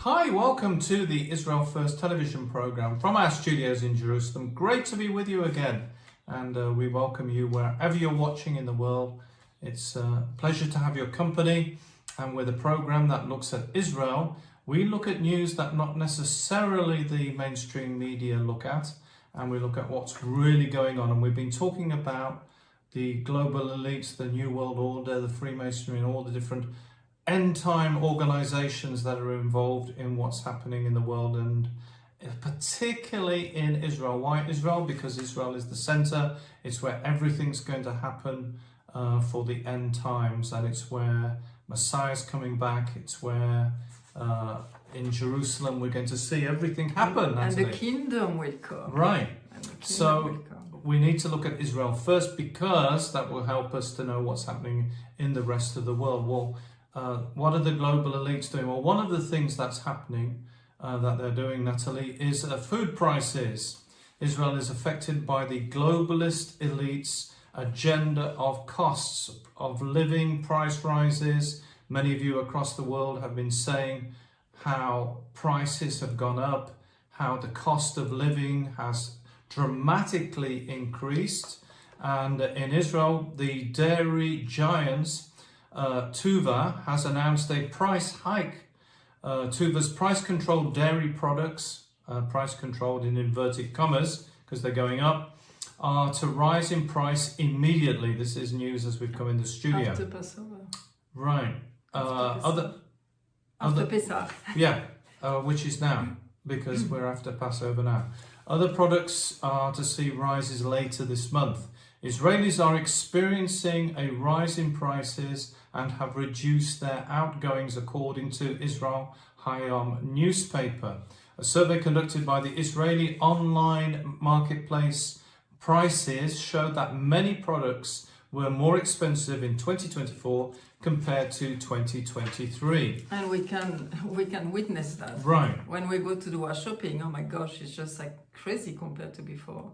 Hi, welcome to the Israel First television program from our studios in Jerusalem. Great to be with you again, and we welcome you wherever you're watching in the world. It's a pleasure to have your company, and with a program that looks at Israel, we look at news that not necessarily the mainstream media look at, and we look at what's really going on. And we've been talking about the global elites, the New World Order, the Freemasonry, and all the different end-time organizations that are involved in what's happening in the world, and particularly in Israel. Why Israel? Because Israel is the center. It's where everything's going to happen for the end times, and it's where Messiah's coming back. It's where in Jerusalem we're going to see everything happen. And the kingdom will come. Right. So we need to look at Israel first, because that will help us to know what's happening in the rest of the world. Well, what are the global elites doing? Well, one of the things that's happening that they're doing, Nathalie, is food prices. Israel is affected by the globalist elites' agenda of costs of living, price rises. Many of you across the world have been saying how prices have gone up, how the cost of living has dramatically increased. And in Israel, the dairy giants Tuva has announced a price hike. Tuva's price-controlled dairy products, price-controlled in inverted commas because they're going up, are to rise in price immediately. This is news as we've come in the studio. After Passover. Right. After Pesach. Yeah, which is now, because we're after Passover now. Other products are to see rises later this month. Israelis are experiencing a rise in prices and have reduced their outgoings, according to Israel Hayom newspaper. A survey conducted by the Israeli online marketplace Prices showed that many products were more expensive in 2024 compared to 2023. And we can witness that. Right. When we go to do our shopping, oh my gosh, it's just like crazy compared to before.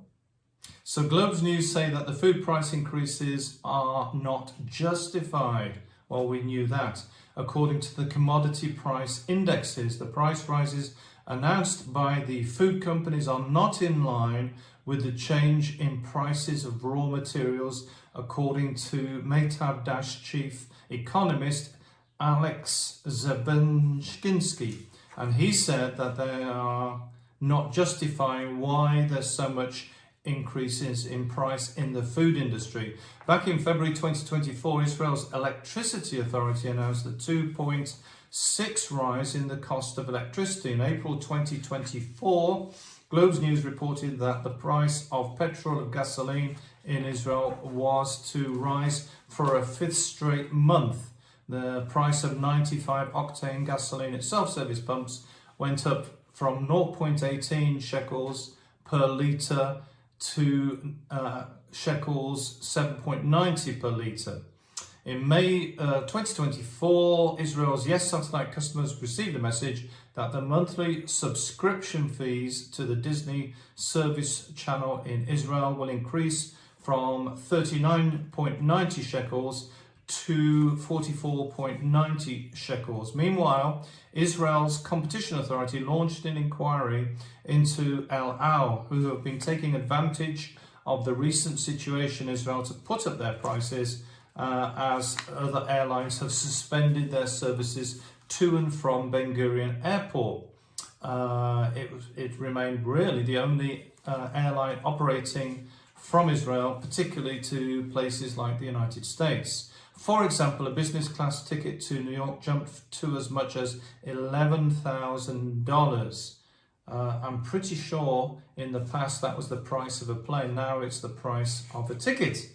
So Globe's News say that the food price increases are not justified. Well, we knew that. According to the commodity price indexes, the price rises announced by the food companies are not in line with the change in prices of raw materials, according to Maytab Dash chief economist Alex Zabenskinsky. And he said that they are not justifying why there's so much increases in price in the food industry. Back in February 2024, Israel's Electricity Authority announced a 2.6 rise in the cost of electricity. In April 2024, Globe's News reported that the price of petrol of gasoline in Israel was to rise for a fifth straight month. The price of 95 octane gasoline at self-service pumps went up from 0.18 shekels per litre to shekels 7.90 per litre. In May 2024, Israel's Yes Satellite customers received a message that the monthly subscription fees to the Disney service channel in Israel will increase from 39.90 shekels to 44.90 shekels. Meanwhile, Israel's competition authority launched an inquiry into El Al, who have been taking advantage of the recent situation in Israel to put up their prices as other airlines have suspended their services to and from Ben Gurion Airport. It remained really the only airline operating from Israel, particularly to places like the United States. For example, a business class ticket to New York jumped to as much as $11,000. I'm pretty sure in the past that was the price of a plane. Now it's the price of a ticket.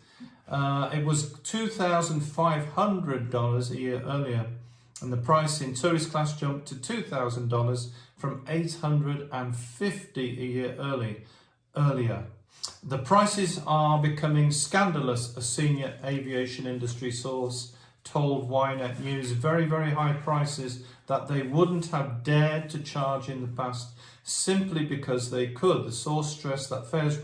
It was $2,500 a year earlier, and the price in tourist class jumped to $2,000 from $850 a year earlier. The prices are becoming scandalous, a senior aviation industry source told Ynet News. Very, very high prices that they wouldn't have dared to charge in the past simply because they could. The source stressed that fares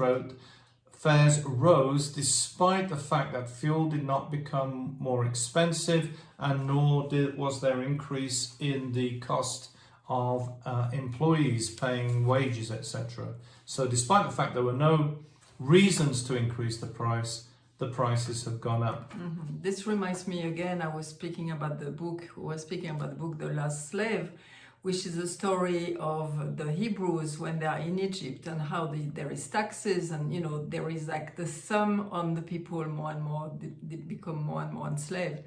rose despite the fact that fuel did not become more expensive, and nor was there increase in the cost of employees paying wages, etc. So despite the fact there were no reasons to increase the prices have gone up. This reminds me again, I was speaking about the book, The Last Slave, which is a story of the Hebrews when they are in Egypt and how there is taxes and, you know, there is like the sum on the people more and more, they become more and more enslaved.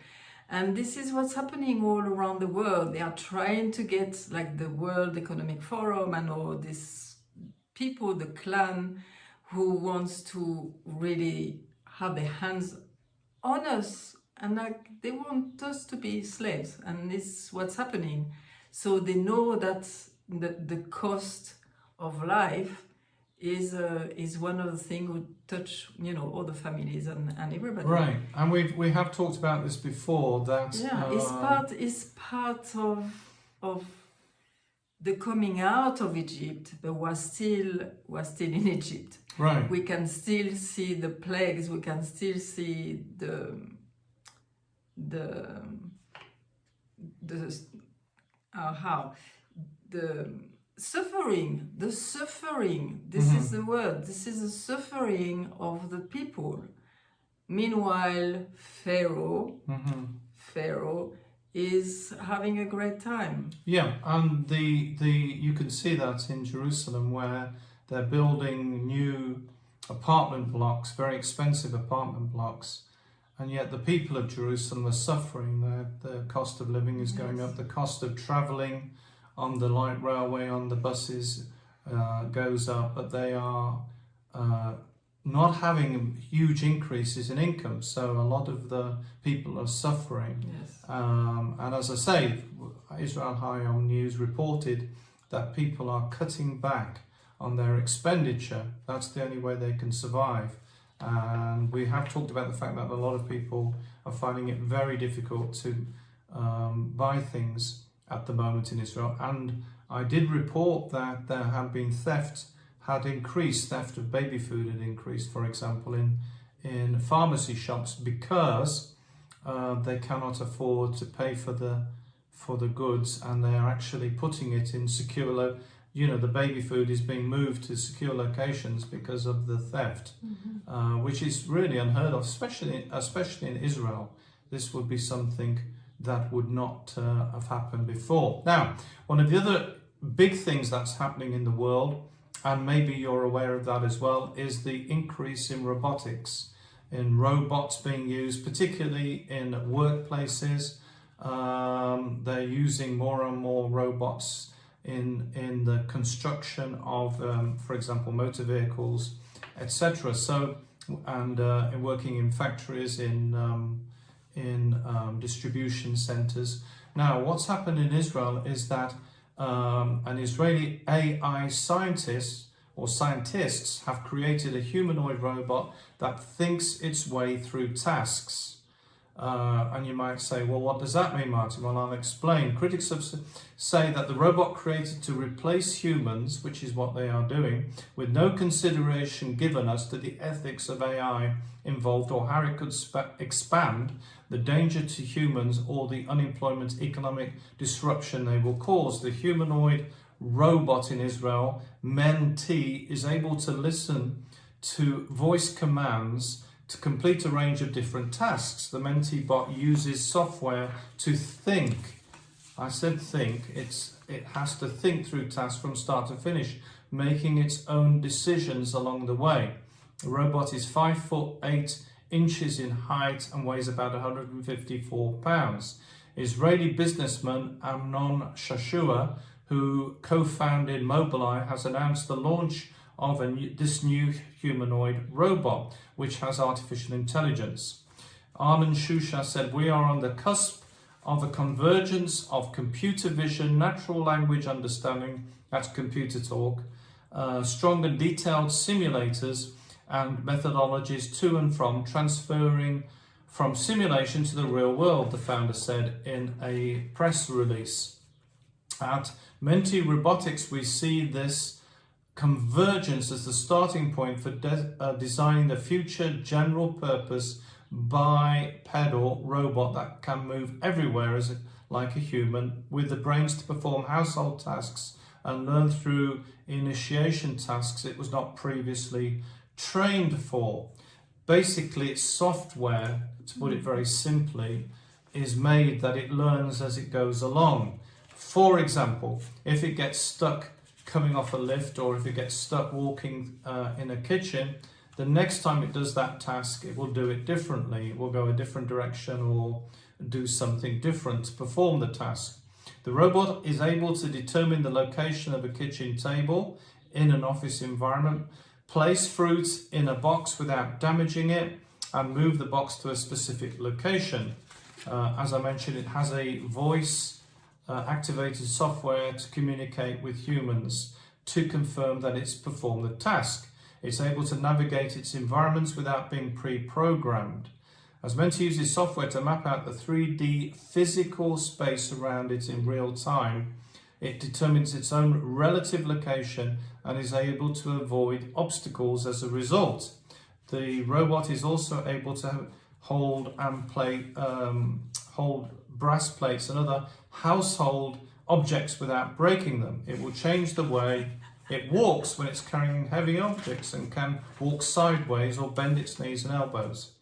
And this is what's happening all around the world. They are trying to get like the World Economic Forum and all these people, the clan, who wants to really have their hands on us, and like they want us to be slaves, and this is what's happening. So they know that the cost of life is one of the things who touch, you know, all the families and everybody. Right, and we have talked about this before. That It's part of the coming out of Egypt, but we're still in Egypt. Right. We can still see the plagues. We can still see the suffering. The suffering. This is the word. This is the suffering of the people. Meanwhile, Pharaoh is having a great time. Yeah, and you can see that in Jerusalem, where they're building new apartment blocks, very expensive apartment blocks, and yet the people of Jerusalem are suffering. The cost of living is going up. The cost of travelling on the light railway, on the buses, goes up, but they are not having huge increases in income. So a lot of the people are suffering. Yes. And as I say, Israel Hayom News reported that people are cutting back on their expenditure. That's the only way they can survive. And we have talked about the fact that a lot of people are finding it very difficult to buy things at the moment in Israel. And I did report that there had been theft of baby food had increased, for example, in pharmacy shops, because they cannot afford to pay for the goods, and they are actually putting it in secure the baby food is being moved to secure locations because of the theft, which is really unheard of, especially in Israel. This would be something that would not have happened before. Now, one of the other big things that's happening in the world, and maybe you're aware of that as well, is the increase in robotics, in robots being used, particularly in workplaces. They're using more and more robots in the construction of, for example, motor vehicles, etc. So, and working in factories, in distribution centers. Now, what's happened in Israel is that an Israeli AI scientists have created a humanoid robot that thinks its way through tasks. And you might say, well, what does that mean, Martin? Well, I'll explain. Critics say that the robot created to replace humans, which is what they are doing, with no consideration given as to the ethics of AI involved, or how it could expand the danger to humans or the unemployment, economic disruption they will cause. The humanoid robot in Israel, Menti, is able to listen to voice commands to complete a range of different tasks. The Menti bot uses software to think. I said think. It has to think through tasks from start to finish, making its own decisions along the way. The robot is 5'8" in height and weighs about 154 pounds. Israeli businessman Amnon Shashua, who co-founded Mobileye, has announced the launch of this new humanoid robot, which has artificial intelligence. Arnon Shusha said, "We are on the cusp of a convergence of computer vision, natural language understanding, that's computer talk, strong and detailed simulators and methodologies to and from, transferring from simulation to the real world," the founder said in a press release. At Menti Robotics, we see this convergence as the starting point for designing the future general purpose bipedal robot that can move everywhere, like a human, with the brains to perform household tasks and learn through initiation tasks it was not previously trained for. Basically, it's software, to put it very simply, is made that it learns as it goes along. For example, if it gets stuck coming off a lift, or if it gets stuck walking in a kitchen, the next time it does that task, it will do it differently. It will go a different direction or do something different to perform the task. The robot is able to determine the location of a kitchen table in an office environment, place fruit in a box without damaging it, and move the box to a specific location. As I mentioned, it has a voice activated software to communicate with humans to confirm that it's performed the task. It's able to navigate its environments without being pre-programmed. It's meant to use this software to map out the 3D physical space around it in real time. It determines its own relative location and is able to avoid obstacles as a result. The robot is also able to hold brass plates and other household objects without breaking them. It will change the way it walks when it's carrying heavy objects and can walk sideways or bend its knees and elbows.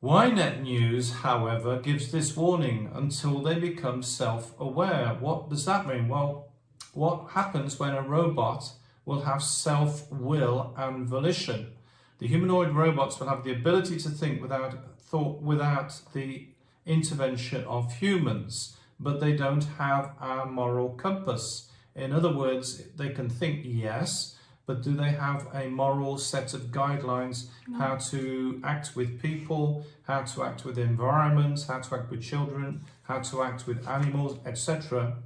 Ynet News, however, gives this warning until they become self-aware. What does that mean? Well, what happens when a robot will have self-will and volition? The humanoid robots will have the ability to think without the intervention of humans, but they don't have a moral compass. In other words, they can think, yes, but do they have a moral set of guidelines, how to act with people, how to act with environments, how to act with children, how to act with animals, etc.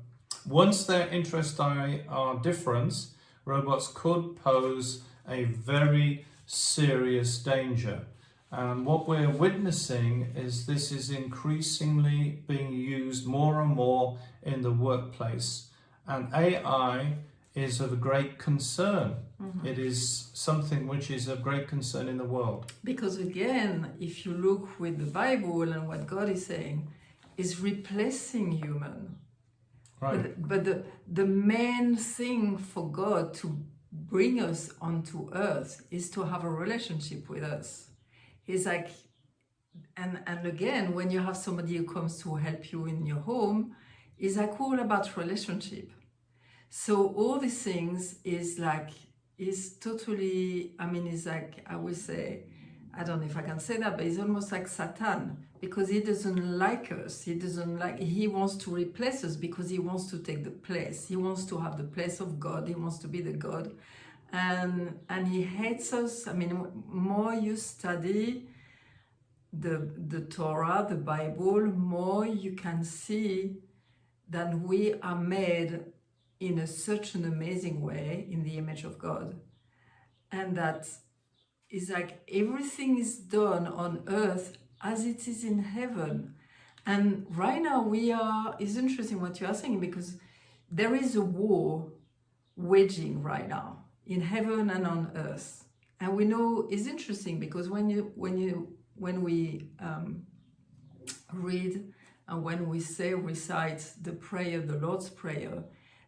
Once their interests are different, robots could pose a very serious danger. And what we're witnessing is this is increasingly being used more and more in the workplace. And AI is of a great concern. Mm-hmm. It is something which is of great concern in the world. Because again, if you look with the Bible and what God is saying, is replacing human. Right. But the main thing for God to bring us onto earth is to have a relationship with us. He's like, and again, when you have somebody who comes to help you in your home, it's like all about relationship. So all these things is totally, it's like, I would say, I don't know if I can say that, but it's almost like Satan, because he doesn't like us. He wants to replace us because he wants to take the place. He wants to have the place of God. He wants to be the God. And he hates us. More you study the Torah, the Bible, more you can see that we are made in such an amazing way in the image of God. And that is like everything is done on earth as it is in heaven. And right now it's interesting what you are saying, because there is a war waging right now in heaven and on earth. And we know it's interesting because when we read and when we recite the prayer, the Lord's Prayer,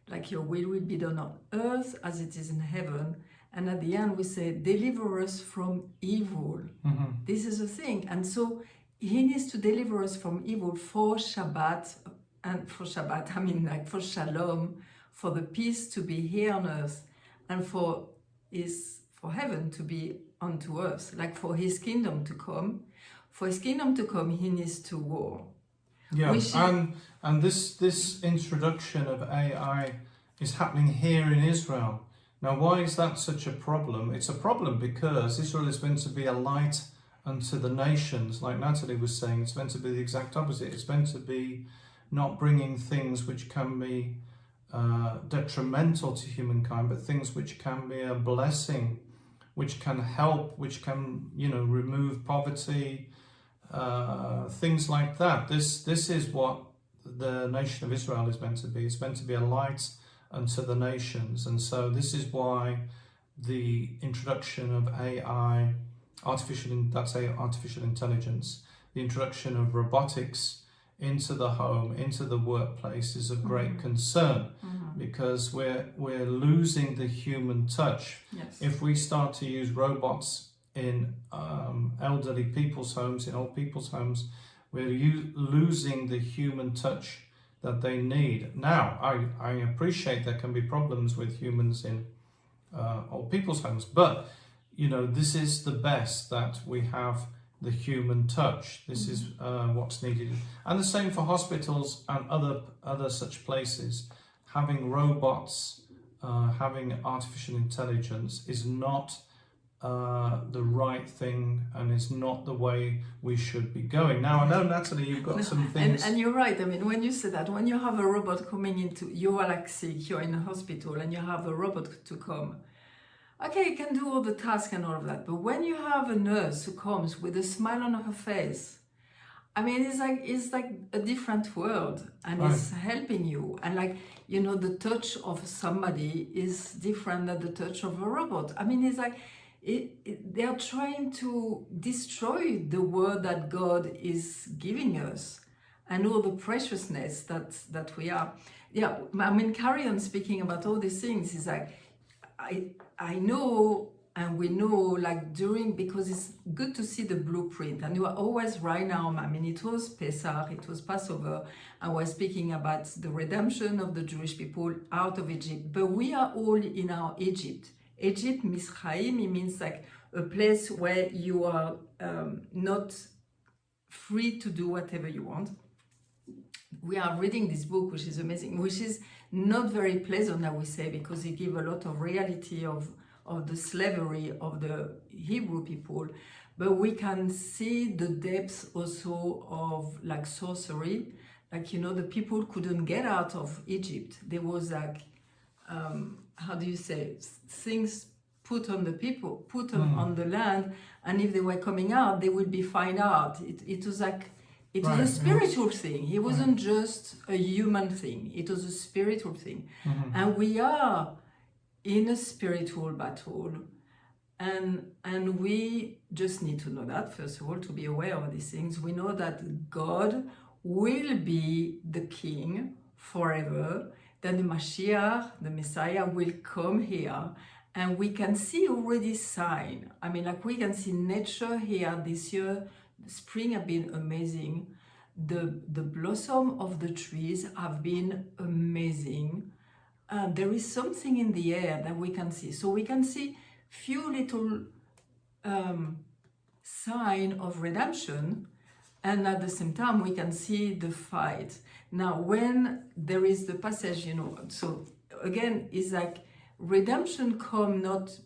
like your will be done on earth as it is in heaven. And at the end we say, deliver us from evil. Mm-hmm. This is the thing. And so he needs to deliver us from evil for Shabbat, for Shalom, for the peace to be here on earth, and for heaven to be unto earth, like for his kingdom to come. For his kingdom to come, he needs to war. Yeah, and this introduction of AI is happening here in Israel. Now, why is that such a problem? It's a problem because Israel is meant to be a light unto the nations. Like Nathalie was saying, it's meant to be the exact opposite. It's meant to be not bringing things which can be detrimental to humankind, but things which can be a blessing, which can help, which can, remove poverty, things like that. This is what the nation of Israel is meant to be. It's meant to be a light unto the nations. And so this is why the introduction of AI, artificial intelligence, the introduction of robotics into the home, into the workplace is of great concern, because we're losing the human touch. Yes. If we start to use robots in elderly people's homes, in old people's homes, we're losing the human touch that they need. Now, I appreciate there can be problems with humans in old people's homes, but this is the best, that we have the human touch. This is what's needed, and the same for hospitals and other such places. Having robots, having artificial intelligence is not the right thing, and is not the way we should be going. Now, I know, Nathalie, you've got some things. And you're right. I mean, when you say that, when you have a robot coming into, you are like sick, you're in a hospital, and you have a robot to come. Okay, it can do all the tasks and all of that, but when you have a nurse who comes with a smile on her face, I mean, it's like a different world, and Right. It's helping you. And the touch of somebody is different than the touch of a robot. I mean, it's like they are trying to destroy the word that God is giving us, and all the preciousness that we are. Yeah, I mean, carry on speaking about all these things. It's like, I know, and we know, because it's good to see the blueprint, and you are always right now. I mean, it was Pesach, it was Passover, and we're speaking about the redemption of the Jewish people out of Egypt, but we are all in our Egypt. Egypt, Misraim, it means like a place where you are not free to do whatever you want. We are reading this book, which is amazing, which is not very pleasant, I would say, because it gives a lot of reality of the slavery of the Hebrew people, but we can see the depths also of sorcery. The people couldn't get out of Egypt. There was how do you say, things put on the people, put on the land, and if they were coming out, they would be found out. It was it was a spiritual thing. It wasn't just a human thing. It was a spiritual thing. And we are in a spiritual battle. And we just need to know that, first of all, to be aware of these things. We know that God will be the king forever, that the Mashiach, the Messiah, will come here. And we can see already sign. I mean, we can see nature here this year. The spring have been amazing. The blossom of the trees have been amazing. There is something in the air that we can see. So we can see few little sign of redemption, and at the same time we can see the fight. Now, when there is the passage, so again, it's redemption come not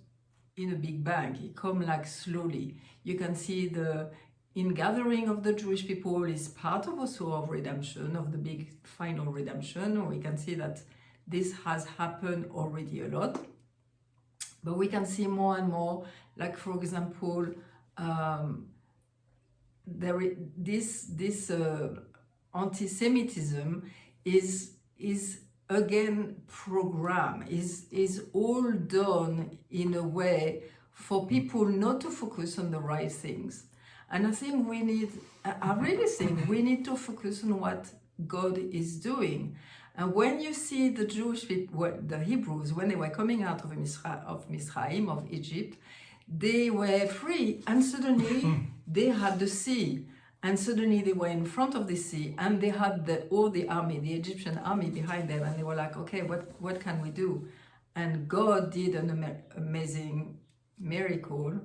in a big bang, it come slowly. You can see the ingathering of the Jewish people is part of also of redemption, of the big final redemption. We can see that this has happened already a lot, but we can see more and more, for example, this anti-Semitism is again programmed, is all done in a way for people not to focus on the right things. And I think I really think we need to focus on what God is doing. And when you see the Jewish people, the Hebrews, when they were coming out of Misraim, of Egypt, they were free, and suddenly they had the sea, and suddenly they were in front of the sea, and they had all the army, the Egyptian army behind them, and they were like, okay, what can we do? And God did an amazing miracle,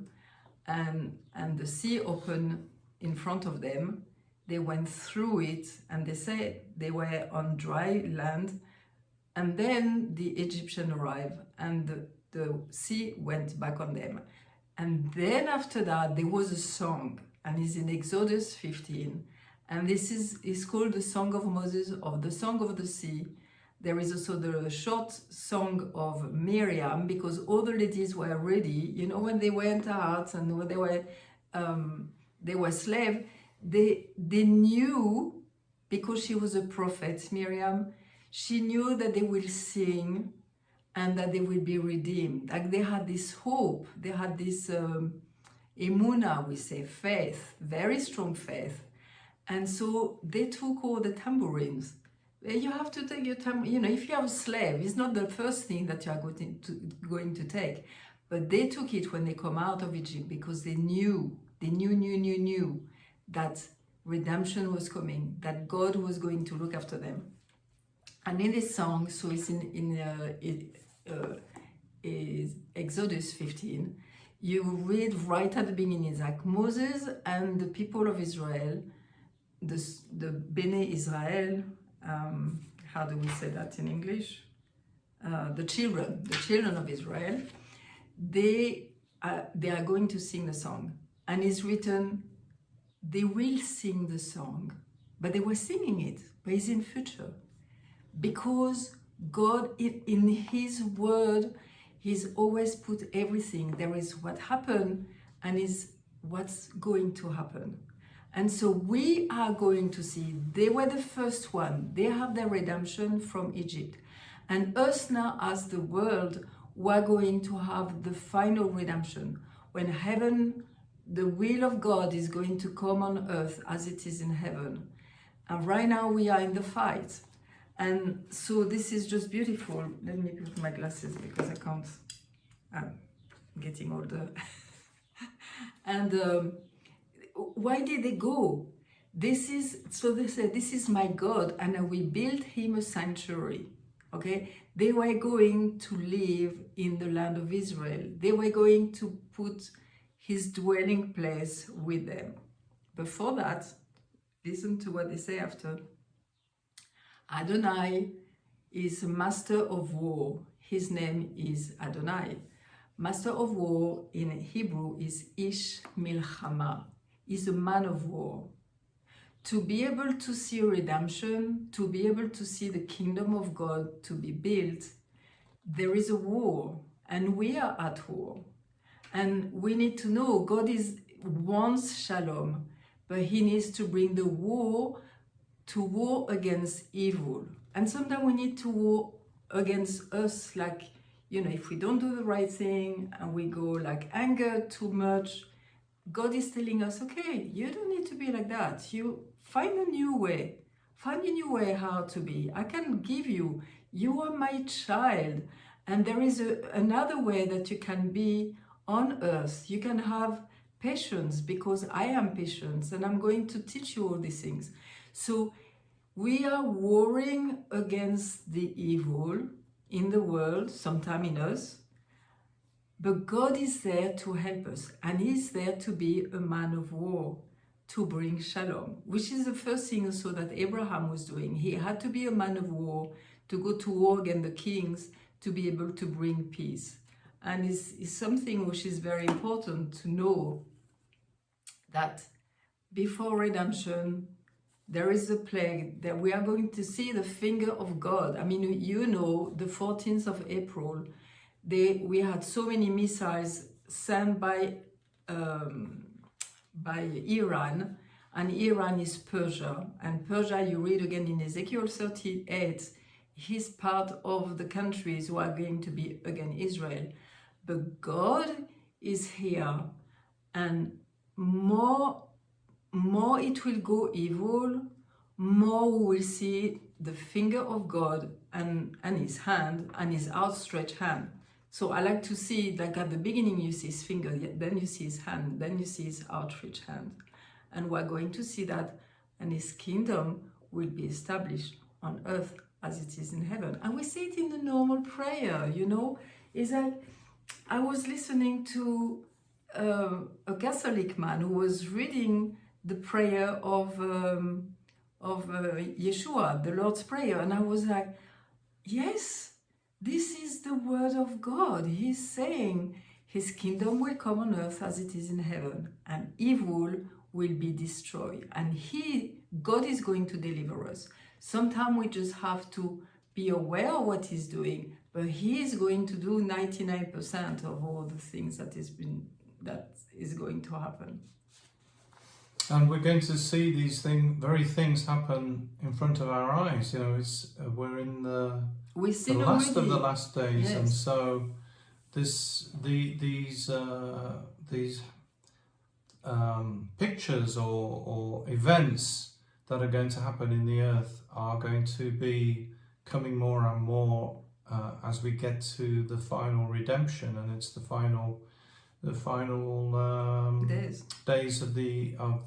and the sea opened in front of them. They went through it, and they said they were on dry land, and then the Egyptian arrived, and the sea went back on them. And then after that, there was a song, and it's in Exodus 15, and this is called the Song of Moses, of the Song of the Sea. There is also the short song of Miriam, because all the ladies were ready, when they went out and when they were slaves, they knew, because she was a prophet, Miriam, she knew that they will sing and that they will be redeemed. They had this hope, they had this emunah, we say, faith, very strong faith. And so they took all the tambourines. You have to take your tambourine. You know, if you have a slave, it's not the first thing that you are going to take. But they took it when they come out of Egypt because they knew that redemption was coming, that God was going to look after them. And in this song, so it's is Exodus 15, you read right at the beginning, it's like Moses and the people of Israel, the Bene Israel, how do we say that in English? The children of Israel, they are going to sing the song. And it's written, they will sing the song, but they were singing it, but it's in future. Because God, in His word, He's always put everything. There is what happened and is what's going to happen. And so we are going to see, they were the first one. They have their redemption from Egypt. And us now as the world, we're going to have the final redemption. When heaven, the will of God is going to come on earth as it is in heaven. And right now we are in the fight. And so this is just beautiful. Let me put my glasses because I can't. I'm getting older. And why did they go? So they said, this is my God, and I will build him a sanctuary. Okay? They were going to live in the land of Israel. They were going to put his dwelling place with them. Before that, listen to what they say after. Adonai is Master of War. His name is Adonai. Master of War in Hebrew is Ish Milchama. Is a man of war. To be able to see redemption, to be able to see the kingdom of God to be built, there is a war, and we are at war. And we need to know God wants shalom, but he needs to bring the war to war against evil. And sometimes we need to war against us, like, you know, if we don't do the right thing and we go like anger too much, God is telling us, okay, you don't need to be like that. You find a new way. Find a new way how to be. I can give you. You are my child. And there is another way that you can be on earth. You can have patience because I am patient and I'm going to teach you all these things. So we are warring against the evil in the world, sometime in us. But God is there to help us, and he's there to be a man of war, to bring shalom, which is the first thing also that Abraham was doing. He had to be a man of war, to go to war against the kings, to be able to bring peace. And it's something which is very important to know, that before redemption, there is a plague, that we are going to see the finger of God. I mean, you know, the 14th of April, we had so many missiles sent by Iran, and Iran is Persia. And Persia, you read again in Ezekiel 38, is part of the countries who are going to be against Israel. But God is here, and more it will go evil, more we will see the finger of God and his hand, and his outstretched hand. So I like to see, like at the beginning you see his finger, then you see his hand, then you see his outstretched hand. And we're going to see that, and his kingdom will be established on earth as it is in heaven. And we see it in the normal prayer, you know. It's like, I was listening to a Catholic man who was reading the prayer of Yeshua, the Lord's Prayer, and I was like, yes, this is the word of God. He's saying his kingdom will come on earth as it is in heaven, and evil will be destroyed. And God is going to deliver us. Sometimes we just have to be aware of what he's doing, but he is going to do 99% of all the things that is going to happen. And we're going to see these very things happen in front of our eyes. You know, we're in the last of the last days, yes. And so these pictures or events that are going to happen in the earth are going to be coming more and more as we get to the final redemption, and it's the final days of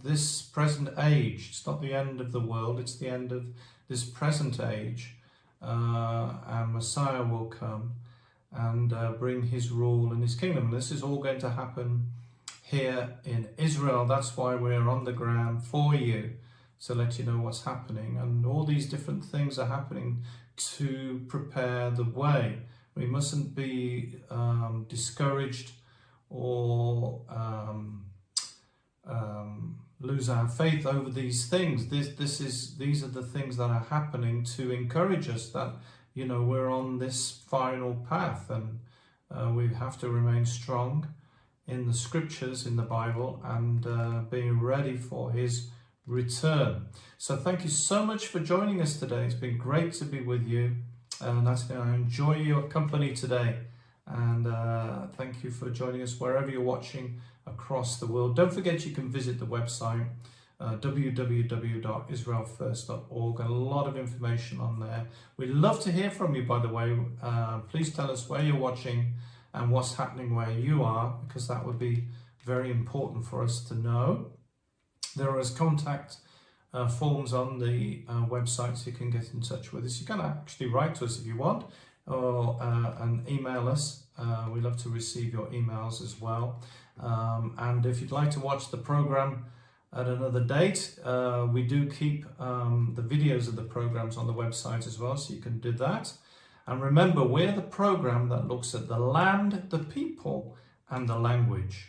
this present age. It's not the end of the world, it's the end of this present age, and Messiah will come and bring his rule and his kingdom. And this is all going to happen here in Israel. That's why we're on the ground for you, to let you know what's happening. And all these different things are happening to prepare the way. We mustn't be discouraged or lose our faith over these things. These are the things that are happening to encourage us that, you know, we're on this final path, and we have to remain strong in the scriptures, in the Bible, and being ready for his return. So thank you so much for joining us today. It's been great to be with you. Nathalie, I enjoy your company today, and thank you for joining us wherever you're watching across the world. Don't forget you can visit the website www.israelfirst.org. A lot of information on there. We'd love to hear from you, by the way. Please tell us where you're watching and what's happening where you are, because that would be very important for us to know. There is contact forms on the website, so you can get in touch with us. You can actually write to us if you want, or and email us. We love to receive your emails as well. And if you'd like to watch the program at another date, we do keep the videos of the programs on the website as well, so you can do that. And remember, we're the program that looks at the land, the people, and the language.